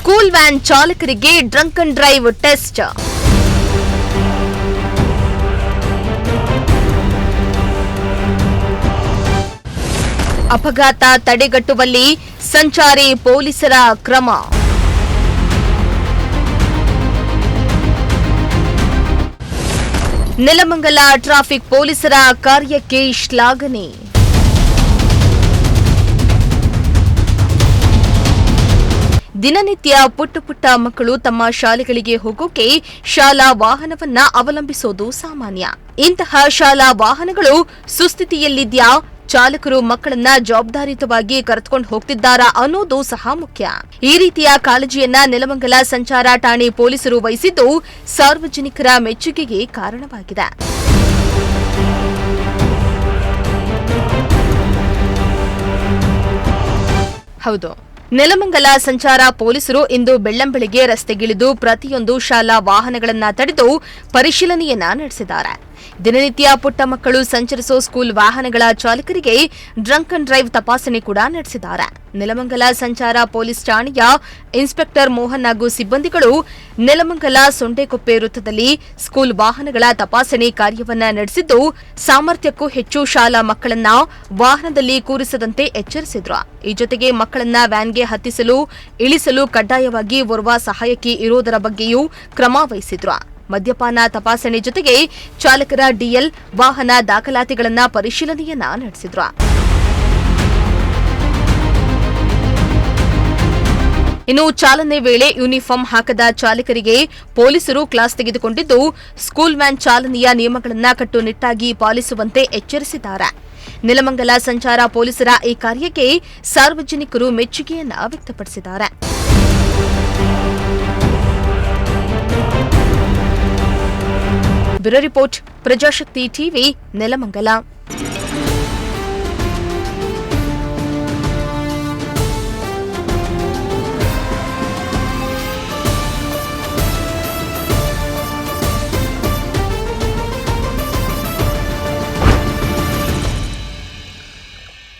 School van ಚಾಲಕರಿಗೆ drunk and drive test. ಅಪಘಾತ ತಡೆಗಟ್ಟುವಲ್ಲಿ ಸಂಚಾರಿ ಪೊಲೀಸರ ಕ್ರಮ. ನೆಲಮಂಗಲ ಟ್ರಾಫಿಕ್ ಪೊಲೀಸರ ಕಾರ್ಯಕ್ಕೆ ಶ್ಲಾಘನೆ. ದಿನನಿತ್ಯ ಪುಟ್ಟ ಮಕ್ಕಳು ತಮ್ಮ ಶಾಲೆಗಳಿಗೆ ಹೋಗೋಕೆ ಶಾಲಾ ವಾಹನವನ್ನ ಅವಲಂಬಿಸೋದು ಸಾಮಾನ್ಯ. ಇಂತಹ ಶಾಲಾ ವಾಹನಗಳು ಸುಸ್ಥಿತಿಯಲ್ಲಿದ್ಯಾ, ಚಾಲಕರು ಮಕ್ಕಳನ್ನ ಜವಾಬ್ದಾರಿಯುತವಾಗಿ ಕರೆದುಕೊಂಡು ಹೋಗ್ತಿದ್ದಾರಾ ಅನ್ನೋದು ಸಹ ಮುಖ್ಯ. ಈ ರೀತಿಯ ಕಾಳಜಿಯನ್ನ ನೆಲಮಂಗಲ ಸಂಚಾರ ಠಾಣೆ ಪೊಲೀಸರು ವಹಿಸಿದ್ದು ಸಾರ್ವಜನಿಕರ ಮೆಚ್ಚುಗೆಗೆ ಕಾರಣವಾಗಿದೆ. ಹೌದು, ನೆಲಮಂಗಲ ಸಂಚಾರ ಪೊಲೀಸರು ಇಂದು ಬೆಳ್ಳಂಬೆಳಗ್ಗೆ ರಸ್ತೆಗಿಳಿದು ಪ್ರತಿಯೊಂದು ಶಾಲಾ ವಾಹನಗಳನ್ನ ತಡೆದು ಪರಿಶೀಲನೆಯನ್ನ ನಡೆಸಿದ್ದಾರೆ. ದಿನನಿತ್ಯ ಪುಟ್ಟ ಮಕ್ಕಳು ಸಂಚರಿಸೋ ಸ್ಕೂಲ್ ವಾಹನಗಳ ಚಾಲಕರಿಗೆ ಡ್ರಂಕ್ ಅಂಡ್ ಡ್ರೈವ್ ತಪಾಸಣೆ ಕೂಡ ನಡೆಸಿದ್ದಾರೆ. ನೆಲಮಂಗಲ ಸಂಚಾರ ಪೊಲೀಸ್ ಠಾಣೆಯ ಇನ್ಸ್ಪೆಕ್ಟರ್ ಮೋಹನ್ ಹಾಗೂ ಸಿಬ್ಬಂದಿಗಳು ನೆಲಮಂಗಲ ಸೊಂಡೆಕೊಪ್ಪೆ ವೃತ್ತದಲ್ಲಿ ಸ್ಕೂಲ್ ವಾಹನಗಳ ತಪಾಸಣೆ ಕಾರ್ಯವನ್ನ ನಡೆಸಿದ್ದು, ಸಾಮರ್ಥ್ಯಕ್ಕೂ ಹೆಚ್ಚು ಶಾಲಾ ಮಕ್ಕಳನ್ನ ವಾಹನದಲ್ಲಿ ಕೂರಿಸದಂತೆ ಎಚ್ಚರಿಸಿದ್ರು. ಈ ಜೊತೆಗೆ ಮಕ್ಕಳನ್ನ ವ್ಯಾನ್ಗೆ ಹತ್ತಿಸಲು ಇಳಿಸಲು ಕಡ್ಡಾಯವಾಗಿ ಓರ್ವ ಸಹಾಯಕಿ ಇರೋದರ ಬಗ್ಗೆಯೂ ಕ್ರಮ ವಹಿಸಿದ್ರು. ಮದ್ಯಪಾನ ತಪಾಸಣೆ ಜೊತೆಗೆ ಚಾಲಕರ ಡಿಎಲ್, ವಾಹನ ದಾಖಲಾತಿಗಳನ್ನ ಪರಿಶೀಲನೆಯನ್ನ ನಡೆಸಿದ್ರು. ಇನ್ನು ಚಾಲನೆ ವೇಳೆ ಯೂನಿಫಾರ್ಮ್ ಹಾಕದ ಚಾಲಕರಿಗೆ ಪೊಲೀಸರು ಕ್ಲಾಸ್ ತೆಗೆದುಕೊಂಡಿದ್ದು, ಸ್ಕೂಲ್ ವ್ಯಾನ್ ಚಾಲನೆಯ ನಿಯಮಗಳನ್ನು ಕಟ್ಟುನಿಟ್ಟಾಗಿ ಪಾಲಿಸುವಂತೆ ಎಚ್ಚರಿಸಿದ್ದಾರೆ. ನೆಲಮಂಗಲ ಸಂಚಾರ ಪೊಲೀಸರ ಈ ಕಾರ್ಯಕ್ಕೆ ಸಾರ್ವಜನಿಕರು ಮೆಚ್ಚುಗೆಯನ್ನ ವ್ಯಕ್ತಪಡಿಸಿದ್ದಾರೆ. Bureau report, Prajashakti TV, Nelamangala.